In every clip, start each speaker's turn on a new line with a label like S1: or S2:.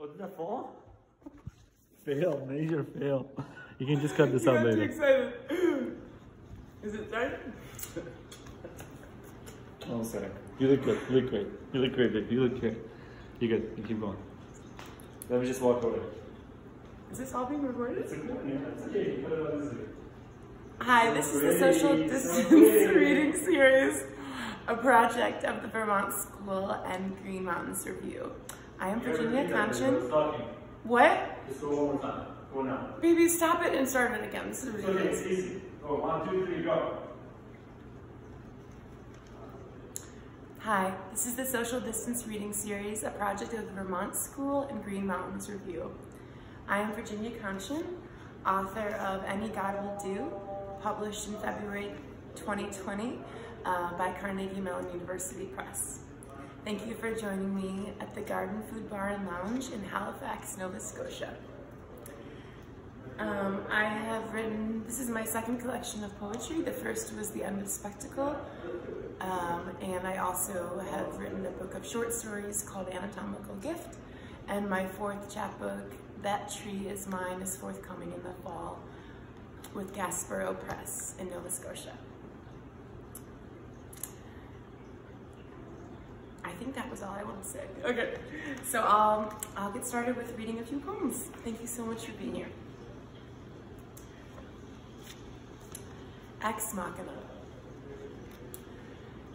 S1: What, did that fall? Fail, major fail. You can just cut this out later.
S2: I'm too excited. Is it done?
S1: Oh, sorry. You look good. You look great. You look great, babe. You look great. You're good. You keep going. Let me just walk away.
S2: Is this all being recorded?
S1: It's okay. You put it on this video.
S2: Hi, this is the Social Distance Reading Series, a project of the Vermont School and Green Mountains Review. I am Virginia Konchan. What?
S1: Just go one more time. Go now.
S2: Baby, stop it and start it again. This is ridiculous.
S1: Okay, it's easy. Go 1, 2, 3, go.
S2: Hi, this is the Social Distance Reading Series, a project of the Vermont School and Green Mountains Review. I am Virginia Konchan, author of Any God Will Do, published in February 2020 by Carnegie Mellon University Press. Thank you for joining me at the Garden Food Bar and Lounge in Halifax, Nova Scotia. I have written, this is my second collection of poetry. The first was The End of Spectacle, and I also have written a book of short stories called Anatomical Gift, and my fourth chapbook, That Tree Is Mine, is forthcoming in the fall with Gaspereau Press in Nova Scotia. I think that was all I want to say. Okay, so I'll get started with reading a few poems. Thank you so much for being here. Ex Machina.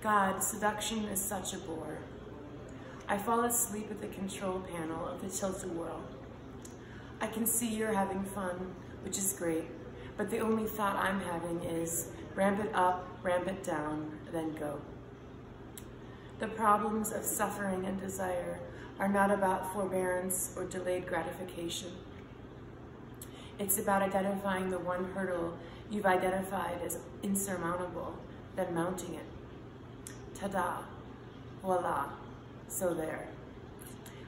S2: God, seduction is such a bore. I fall asleep at the control panel of the tilted world. I can see you're having fun, which is great, but the only thought I'm having is ramp it up, ramp it down, then go. The problems of suffering and desire are not about forbearance or delayed gratification. It's about identifying the one hurdle you've identified as insurmountable, then mounting it. Ta-da, voila, so there.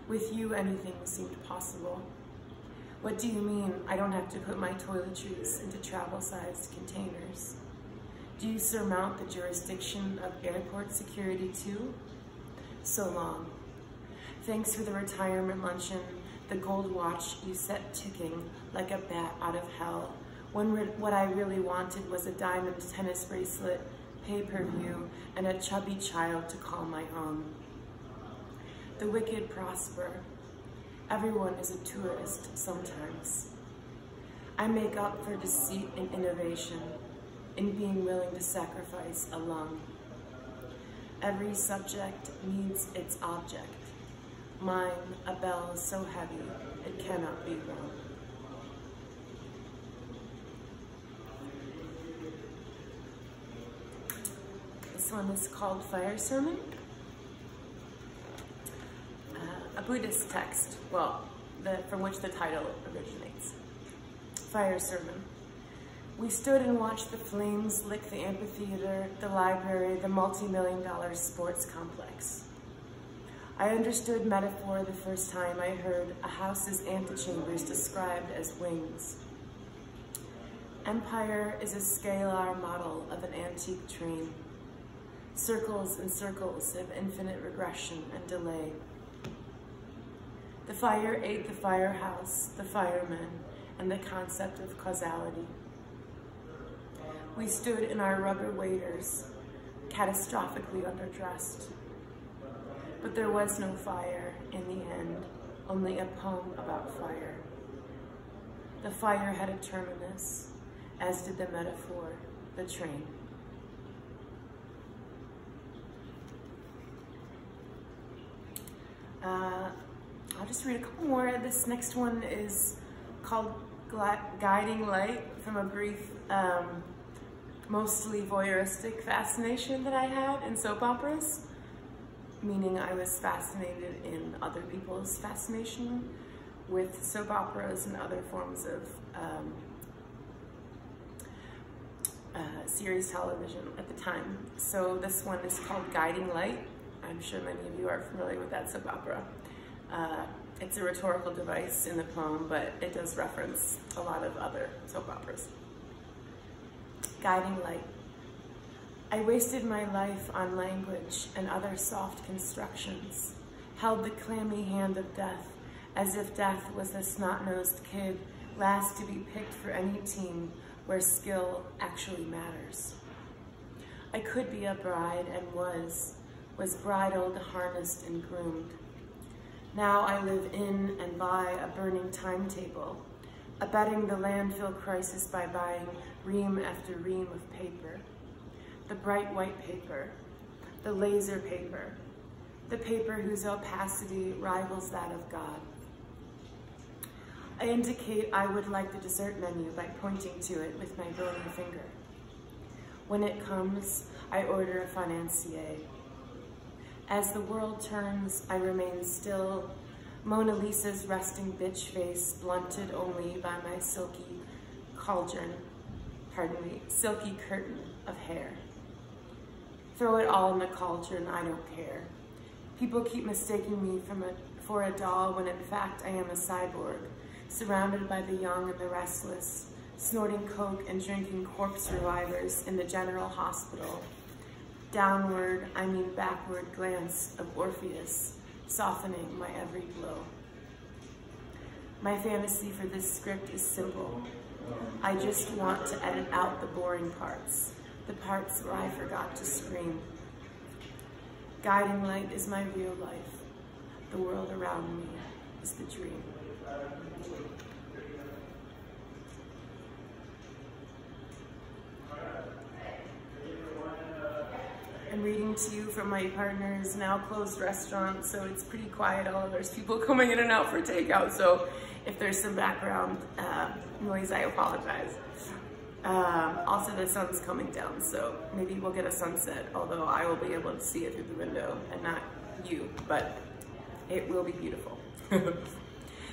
S2: With you, anything seemed possible. What do you mean I don't have to put my toiletries into travel-sized containers? Do you surmount the jurisdiction of airport security too? So long. Thanks for the retirement luncheon, the gold watch you set ticking like a bat out of hell, when what I really wanted was a diamond tennis bracelet, pay-per-view, and a chubby child to call my own. The wicked prosper. Everyone is a tourist sometimes. I make up for deceit and innovation in being willing to sacrifice a lung. Every subject needs its object. Mine, a bell so heavy it cannot be wrong. This one is called Fire Sermon. A Buddhist text, well, from which the title originates. Fire Sermon. We stood and watched the flames lick the amphitheater, the library, the multi-million-dollar sports complex. I understood metaphor the first time I heard a house's antechambers described as wings. Empire is a scalar model of an antique train. Circles and circles of infinite regression and delay. The fire ate the firehouse, the firemen, and the concept of causality. We stood in our rubber waders, catastrophically underdressed. But there was no fire in the end, only a poem about fire. The fire had a terminus, as did the metaphor, the train. I'll just read a couple more. This next one is called Guiding Light, from a brief, mostly voyeuristic fascination that I had in soap operas, meaning I was fascinated in other people's fascination with soap operas and other forms of series television at the time. So this one is called Guiding Light. I'm sure many of you are familiar with that soap opera. It's a rhetorical device in the poem, but it does reference a lot of other soap operas. Guiding Light. I wasted my life on language and other soft constructions, held the clammy hand of death as if death was the snot-nosed kid last to be picked for any team where skill actually matters. I could be a bride and was bridled, harnessed, and groomed. Now I live in and by a burning timetable, abetting the landfill crisis by buying ream after ream of paper. The bright white paper, the laser paper, the paper whose opacity rivals that of God. I indicate I would like the dessert menu by pointing to it with my bony finger. When it comes, I order a financier. As the world turns, I remain still, Mona Lisa's resting bitch face blunted only by my silky curtain of hair. Throw it all in the cauldron, I don't care. People keep mistaking me for a doll when in fact I am a cyborg, surrounded by the young and the restless, snorting coke and drinking corpse revivers in the general hospital. Downward, I mean backward glance of Orpheus, softening my every blow. My fantasy for this script is simple. I just want to edit out the boring parts, the parts where I forgot to scream. Guiding light is my real life. The world around me is the dream. I'm reading to you from my partner's now closed restaurant, so it's pretty quiet. There's people coming in and out for takeout, so if there's some background noise, I apologize. Also, the sun's coming down, so maybe we'll get a sunset, although I will be able to see it through the window, and not you, but it will be beautiful.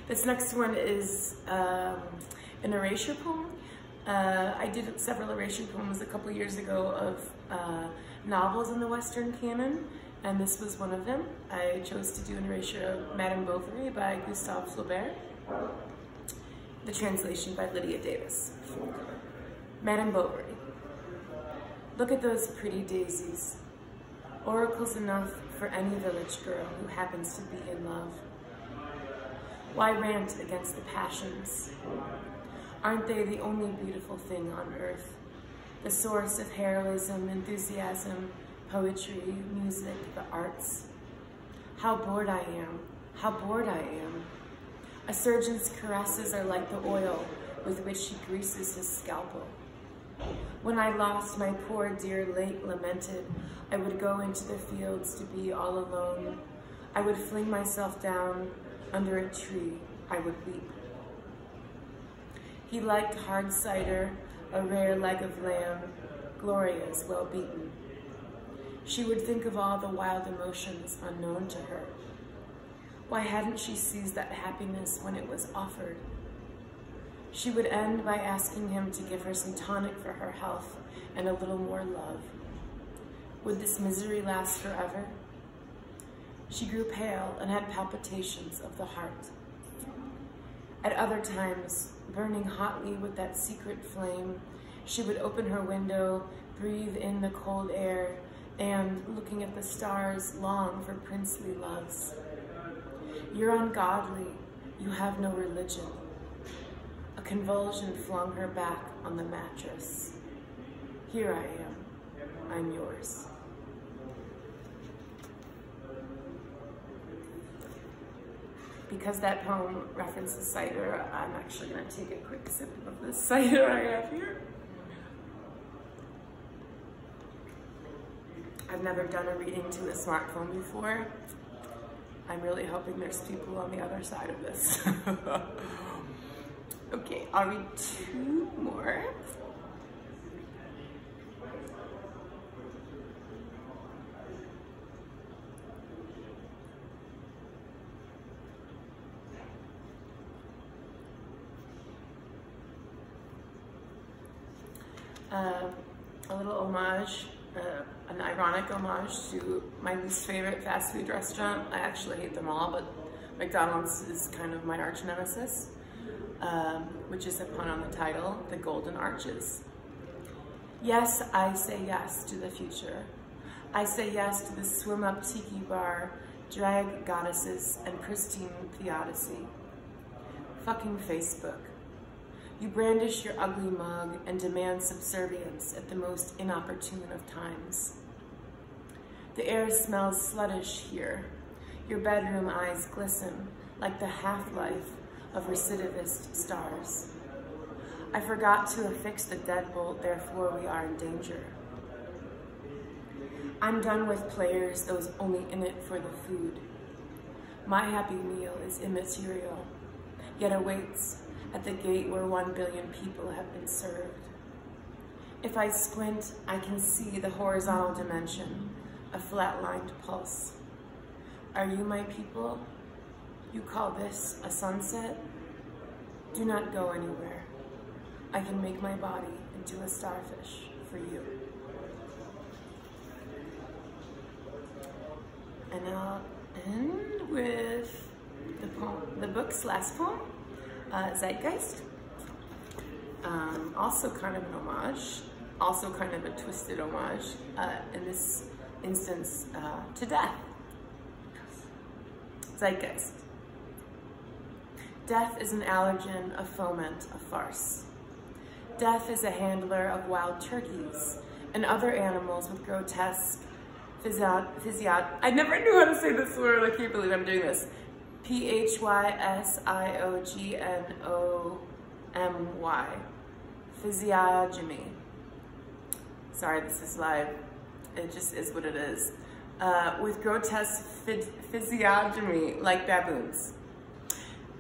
S2: This next one is an erasure poem. I did several erasure poems a couple years ago of novels in the Western canon, and this was one of them. I chose to do an erasure of Madame Bovary by Gustave Flaubert, the translation by Lydia Davis. Madame Bovary. Look at those pretty daisies, oracles enough for any village girl who happens to be in love. Why rant against the passions? Aren't they the only beautiful thing on earth? The source of heroism, enthusiasm, poetry, music, the arts. How bored I am, how bored I am. A surgeon's caresses are like the oil with which he greases his scalpel. When I lost my poor dear late lamented, I would go into the fields to be all alone. I would fling myself down under a tree, I would weep. He liked hard cider, a rare leg of lamb, Gloria's well beaten. She would think of all the wild emotions unknown to her. Why hadn't she seized that happiness when it was offered? She would end by asking him to give her some tonic for her health and a little more love. Would this misery last forever? She grew pale and had palpitations of the heart. At other times, burning hotly with that secret flame, she would open her window, breathe in the cold air, and, looking at the stars, long for princely loves. You're ungodly, you have no religion. A convulsion flung her back on the mattress. Here I am, I'm yours. Because that poem references cider, I'm actually going to take a quick sip of this cider I have here. I've never done a reading to a smartphone before. I'm really hoping there's people on the other side of this. Okay, I'll read two more. A little homage, an ironic homage to my least favorite fast food restaurant. I actually hate them all, but McDonald's is kind of my arch nemesis, which is a pun on the title, The Golden Arches. Yes, I say yes to the future. I say yes to the swim-up tiki bar, drag goddesses, and pristine theodicy. Fucking Facebook. You brandish your ugly mug and demand subservience at the most inopportune of times. The air smells sluttish here. Your bedroom eyes glisten like the half-life of recidivist stars. I forgot to affix the deadbolt, therefore we are in danger. I'm done with players, those only in it for the food. My happy meal is immaterial, yet awaits at the gate where 1 billion people have been served. If I squint, I can see the horizontal dimension, a flatlined pulse. Are you my people? You call this a sunset? Do not go anywhere. I can make my body into a starfish for you. And I'll end with the book's last poem, Zeitgeist. Also kind of an homage, also kind of a twisted homage, in this instance, to death. Zeitgeist. Death is an allergen, a foment, a farce. Death is a handler of wild turkeys and other animals with grotesque I never knew how to say this word, I can't believe I'm doing this. Physiognomy. Physiognomy. Sorry, this is live. It just is what it is. With grotesque physiognomy like baboons.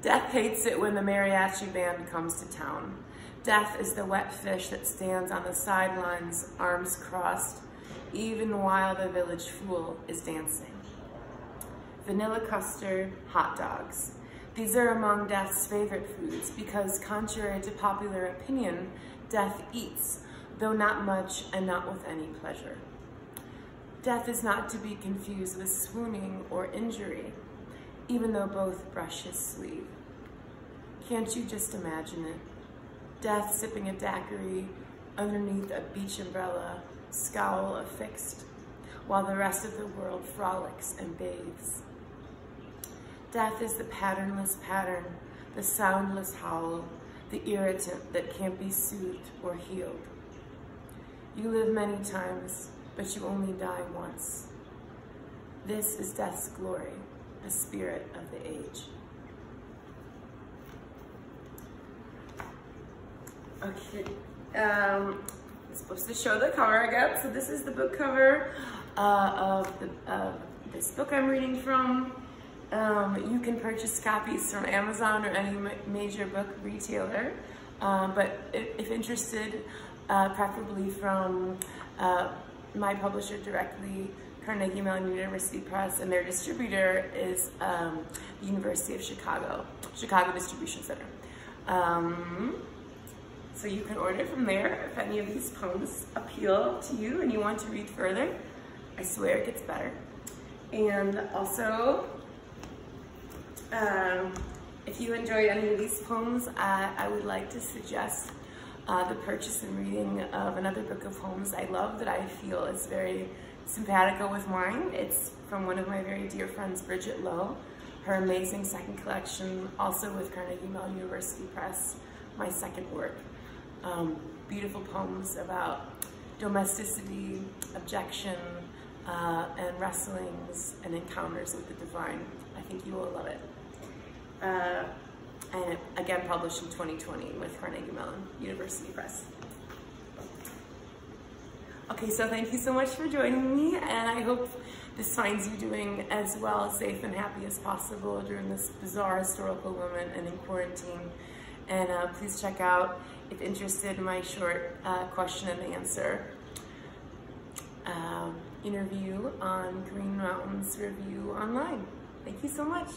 S2: Death hates it when the mariachi band comes to town. Death is the wet fish that stands on the sidelines, arms crossed, even while the village fool is dancing. Vanilla custard, hot dogs. These are among Death's favorite foods because, contrary to popular opinion, Death eats, though not much and not with any pleasure. Death is not to be confused with swooning or injury, even though both brush his sleeve. Can't you just imagine it? Death sipping a daiquiri underneath a beach umbrella, scowl affixed, while the rest of the world frolics and bathes. Death is the patternless pattern, the soundless howl, the irritant that can't be soothed or healed. You live many times, but you only die once. This is Death's glory, the spirit of the age. Okay, it's supposed to show the cover again. So this is the book cover of this book I'm reading from. You can purchase copies from Amazon or any major book retailer, but if interested, preferably from my publisher directly, Carnegie Mellon University Press, and their distributor is the University of Chicago Distribution Center. So you can order from there if any of these poems appeal to you and you want to read further. I swear it gets better. And also, if you enjoyed any of these poems, I would like to suggest the purchase and reading of another book of poems I love that I feel is very simpatico with mine. It's from one of my very dear friends, Bridget Lowe, her amazing second collection, also with Carnegie Mellon University Press, my second work. Beautiful poems about domesticity, objection, and wrestlings and encounters with the divine. I think you will love it. And again, published in 2020 with Carnegie Mellon University Press. Okay, so thank you so much for joining me, and I hope this finds you doing as well, safe and happy as possible during this bizarre historical moment and in quarantine. And please check out, if interested, my short question and answer interview on Green Mountains Review online. Thank you so much.